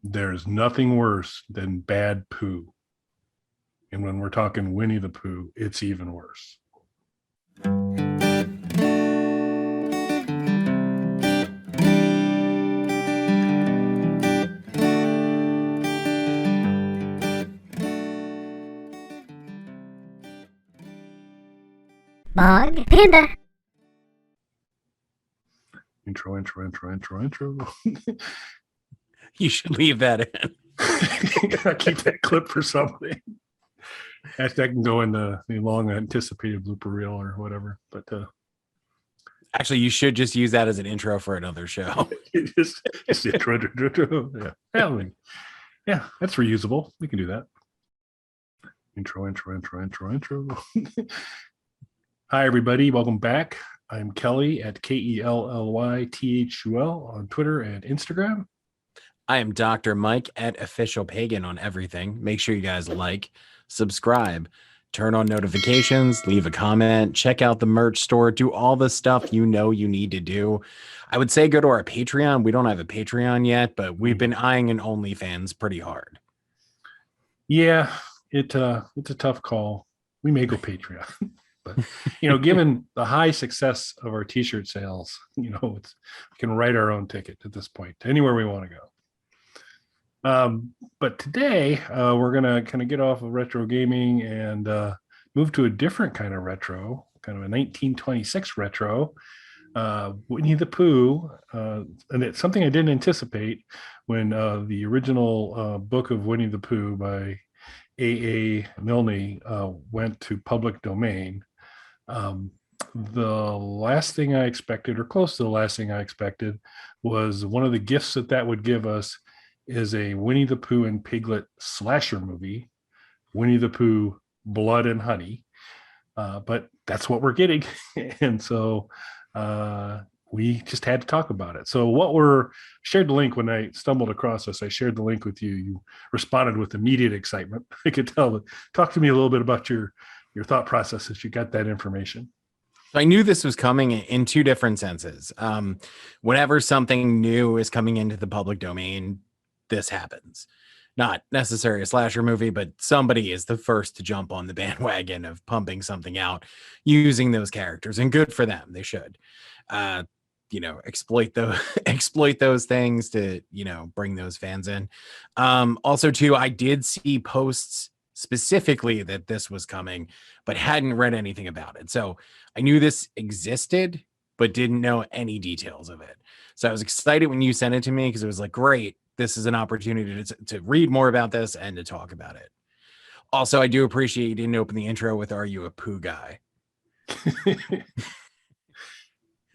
There's nothing worse than bad poo. And when we're talking Winnie the Pooh, it's even worse. Bog Panda. Intro. You should leave that in. I keep that clip for something. That can go in the long anticipated blooper reel or whatever. But actually, you should just use that as an intro for another show. Just intro. Yeah, that's reusable. We can do that. Intro. Hi, everybody. Welcome back. I'm Kelly at KELLYTHUL on Twitter and Instagram. I am Dr. Mike at Official Pagan on everything. Make sure you guys like, subscribe, turn on notifications, leave a comment, check out the merch store, do all the stuff you know you need to do. I would say go to our Patreon. We don't have a Patreon yet, but we've been eyeing an OnlyFans pretty hard. Yeah, it's a tough call. We may go Patreon. But, given the high success of our t-shirt sales, we can write our own ticket at this point to anywhere we want to go. But today we're going to kind of get off of retro gaming and move to a different kind of retro, kind of a 1926 retro, Winnie the Pooh. And it's something I didn't anticipate when the original book of Winnie the Pooh by A.A. Milne went to public domain. The last thing I expected, or close to the last thing I expected, was one of the gifts that would give us is a Winnie the Pooh and Piglet slasher movie, Winnie the Pooh, Blood and Honey. But that's what we're getting. And so we just had to talk about it. So shared the link when I stumbled across this. I shared the link with you. You responded with immediate excitement. I could tell. Talk to me a little bit about your thought process as you got that information. I knew this was coming in two different senses. Whenever something new is coming into the public domain, this happens. Not necessarily a slasher movie, but somebody is the first to jump on the bandwagon of pumping something out using those characters, and good for them. They should, exploit those things to, bring those fans in. Also too, I did see posts specifically that this was coming, but hadn't read anything about it. So I knew this existed, but didn't know any details of it. So I was excited when you sent it to me because it was like, great, this is an opportunity to read more about this and to talk about it. Also, I do appreciate you didn't open the intro with, "Are you a Pooh guy?"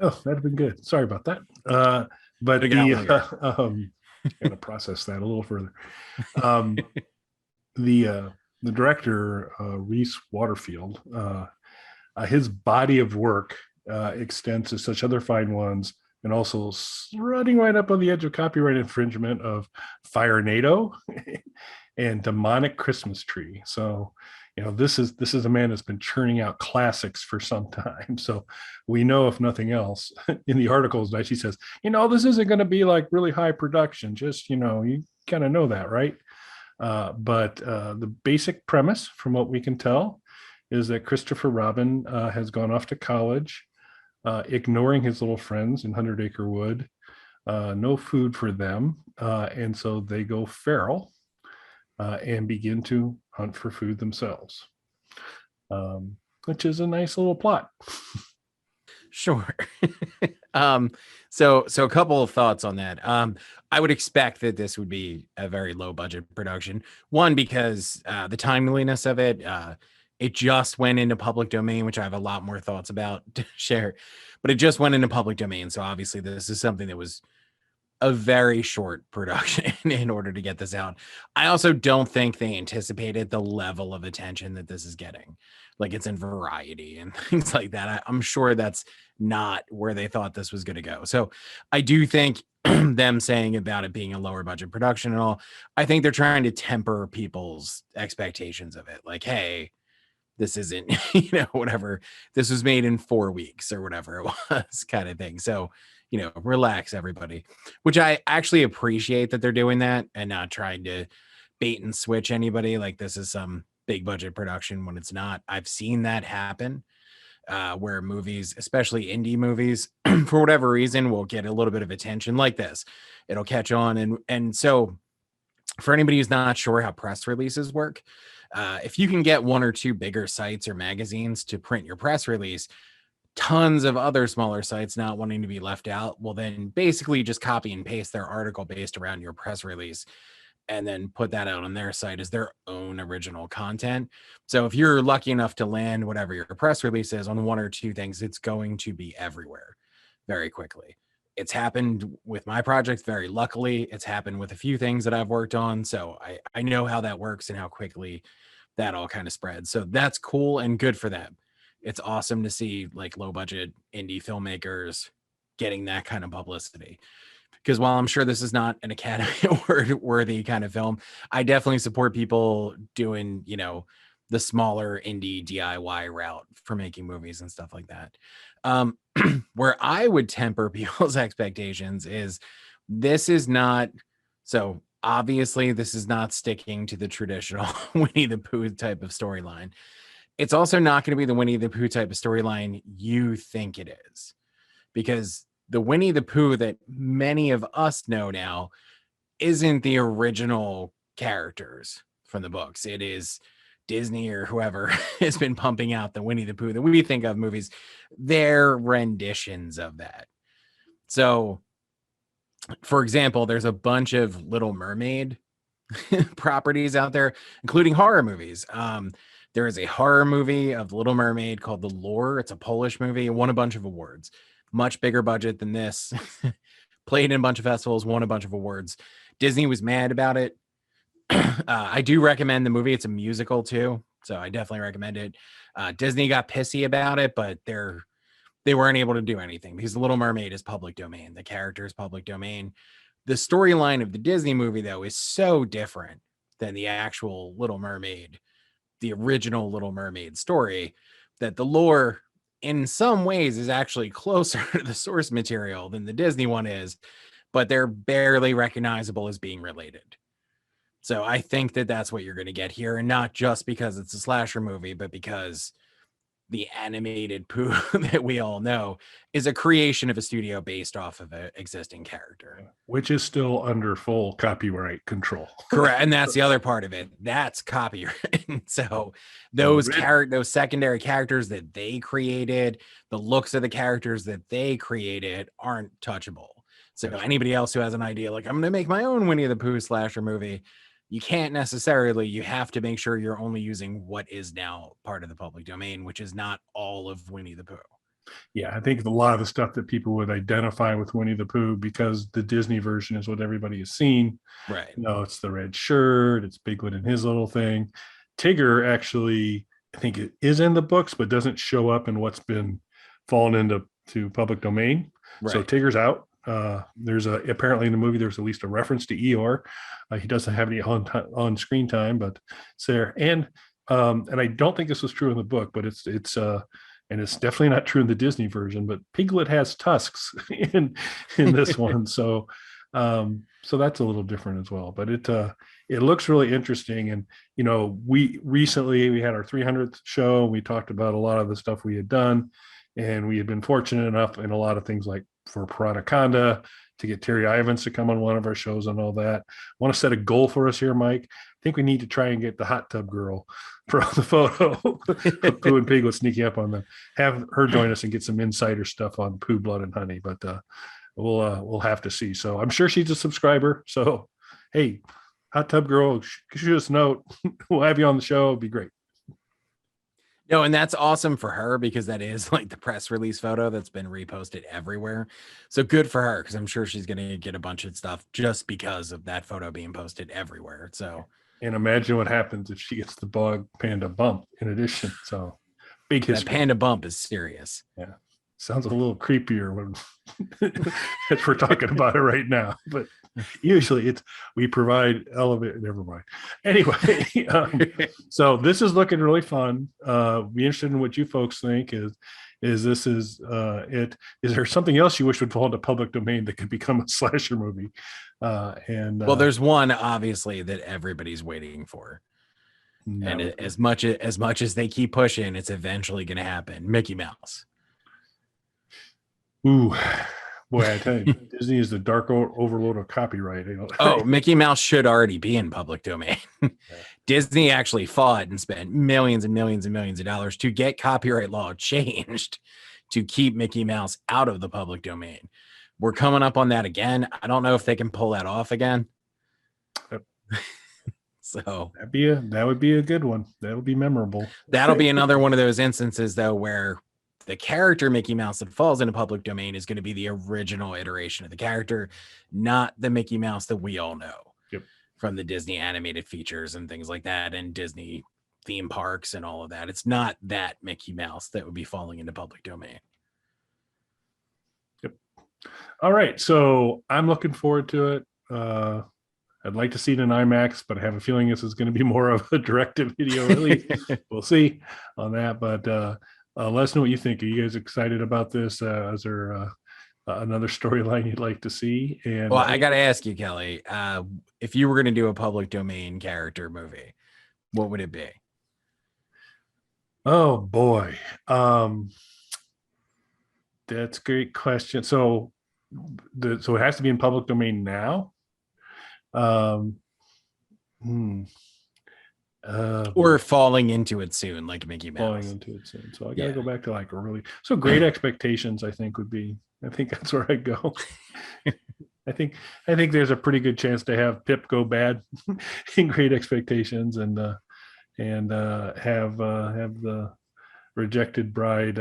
Oh, that'd have been good. Sorry about that. But I'm going to process that a little further. The director, Reese Waterfield, his body of work extends to such other fine ones, and also running right up on the edge of copyright infringement of Fire-nado and Demonic Christmas Tree. So, this is a man that's been churning out classics for some time. So we know, if nothing else, in the articles, she says, this isn't going to be like really high production. Just, you kind of know that, right? But the basic premise, from what we can tell, is that Christopher Robin has gone off to college, ignoring his little friends in 100 Acre Wood. No food for them. And so they go feral and begin to hunt for food themselves, which is a nice little plot. Sure. So a couple of thoughts on that. I would expect that this would be a very low budget production. One, because the timeliness of it, it just went into public domain, which I have a lot more thoughts about to share, but it just went into public domain. So obviously this is something that was a very short production in order to get this out. I also don't think they anticipated the level of attention that this is getting. Like, it's in Variety and things like that. I'm sure that's not where they thought this was going to go. So I do think them saying about it being a lower budget production and all, I think they're trying to temper people's expectations of it. Like, hey, this isn't, whatever. This was made in 4 weeks or whatever it was, kind of thing. So, relax everybody, which I actually appreciate that they're doing that and not trying to bait and switch anybody like this is some big budget production when it's not. I've seen that happen where movies, especially indie movies, for whatever reason, will get a little bit of attention like this. It'll catch on. And so for anybody who's not sure how press releases work, if you can get one or two bigger sites or magazines to print your press release, tons of other smaller sites not wanting to be left out will then basically just copy and paste their article based around your press release and then put that out on their site as their own original content. So if you're lucky enough to land whatever your press release is on one or two things, it's going to be everywhere very quickly. It's happened with my projects. Very luckily, it's happened with a few things that I've worked on. So I know how that works and how quickly that all kind of spreads. So that's cool and good for them. It's awesome to see like low budget indie filmmakers getting that kind of publicity. Because while I'm sure this is not an Academy Award worthy kind of film, I definitely support people doing, the smaller indie DIY route for making movies and stuff like that. Where I would temper people's expectations is this is not, so obviously this is not sticking to the traditional Winnie the Pooh type of storyline. It's also not going to be the Winnie the Pooh type of storyline you think it is, because the Winnie the Pooh that many of us know now isn't the original characters from the books. It is Disney or whoever has been pumping out the Winnie the Pooh that we think of movies, their renditions of that. So, for example, there's a bunch of Little Mermaid properties out there, including horror movies. There is a horror movie of Little Mermaid called The Lure. It's a Polish movie. It won a bunch of awards. Much bigger budget than this. Played in a bunch of festivals, won a bunch of awards. Disney was mad about it. I do recommend the movie. It's a musical too, so I definitely recommend it. Disney got pissy about it, but they weren't able to do anything because The Little Mermaid is public domain. The character is public domain. The storyline of the Disney movie, though, is so different than the actual Little Mermaid, the original Little Mermaid story, that the lore in some ways is actually closer to the source material than the Disney one is, but they're barely recognizable as being related. So I think that that's what you're going to get here, and not just because it's a slasher movie, but because the animated Pooh that we all know is a creation of a studio based off of an existing character, which is still under full copyright control. Correct, and that's the other part of it. That's copyright. So those secondary characters that they created, the looks of the characters that they created aren't touchable. So anybody else who has an idea, like I'm going to make my own Winnie the Pooh slasher movie, you can't necessarily. You have to make sure you're only using what is now part of the public domain, which is not all of Winnie the Pooh. Yeah, I think a lot of the stuff that people would identify with Winnie the Pooh, because the Disney version is what everybody has seen. Right. It's the red shirt, it's Piglet and his little thing. Tigger actually, I think it is in the books, but doesn't show up in what's been fallen into public domain. Right. So Tigger's out. There's apparently in the movie there's at least a reference to Eeyore. He doesn't have any on screen time, but it's there. And I don't think this was true in the book, but it's and it's definitely not true in the Disney version. But Piglet has tusks in this one, so that's a little different as well. But it looks really interesting. And we recently had our 300th show. We talked about a lot of the stuff we had done, and we had been fortunate enough in a lot of things, like for Pirataconda, to get Terry Ivins to come on one of our shows and all that. I want to set a goal for us here, Mike. I think we need to try and get the hot tub girl for the photo of Pooh and Piglet sneaking up on them. Have her join us and get some insider stuff on Pooh, Blood, and Honey. But we'll have to see. So I'm sure she's a subscriber. So hey, hot tub girl, shoot us a note. We'll have you on the show. It'd be great. No, and that's awesome for her, because that is like the press release photo that's been reposted everywhere. So good for her, because I'm sure she's going to get a bunch of stuff just because of that photo being posted everywhere. So, and imagine what happens if she gets the Bog Panda bump in addition. So big history. That panda bump is serious. Yeah. Sounds a little creepier when as we're talking about it right now, but Usually it's we provide elevator. Never mind. Anyway, so this is looking really fun. Be interested in what you folks think. Is there something else you wish would fall into public domain that could become a slasher movie? Well, there's one obviously that everybody's waiting for. And as much as they keep pushing, it's eventually going to happen. Mickey Mouse. Ooh, boy, I tell you, Disney is the dark overload of copyright. Mickey Mouse should already be in public domain. Disney actually fought and spent millions and millions and millions of dollars to get copyright law changed to keep Mickey Mouse out of the public domain. We're coming up on that again. I don't know if they can pull that off again. Yep. So that would be a good one. That would be memorable. That'll be another one of those instances, though, where the character Mickey Mouse that falls into public domain is going to be the original iteration of the character, not the Mickey Mouse that we all know from the Disney animated features and things like that, and Disney theme parks and all of that. It's not that Mickey Mouse that would be falling into public domain. Yep. All right. So I'm looking forward to it. I'd like to see it in IMAX, but I have a feeling this is going to be more of a direct-to-video release. We'll see on that. But let us know what you think. Are you guys excited about this? Is there another storyline you'd like to see? And well, I got to ask you, Kelly, if you were going to do a public domain character movie, what would it be? Oh boy, that's a great question. So it has to be in public domain now. Or falling into it soon, like Mickey Mouse. Falling into it soon. So I gotta go back to like early. So Great Expectations, I think that's where I go. I think there's a pretty good chance to have Pip go bad in Great Expectations and have the rejected bride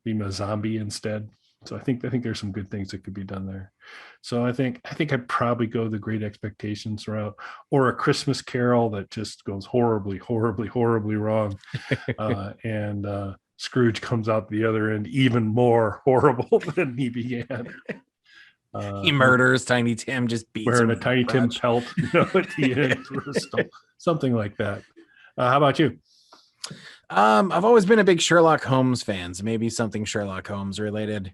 be a zombie instead. So I think there's some good things that could be done there. So I think I'd probably go the Great Expectations route, or A Christmas Carol that just goes horribly, horribly, horribly wrong, and Scrooge comes out the other end even more horrible than he began. He murders Tiny Tim, just beats wearing him a Tiny Tim pelt, at the end, something like that. How about you? I've always been a big Sherlock Holmes fan, so maybe something Sherlock Holmes related.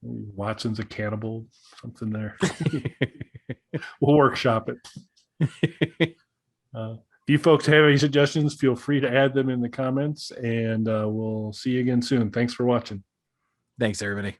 Watson's a cannibal, something there. We'll workshop it. If you folks have any suggestions, feel free to add them in the comments, and we'll see you again soon. Thanks for watching. Thanks, everybody.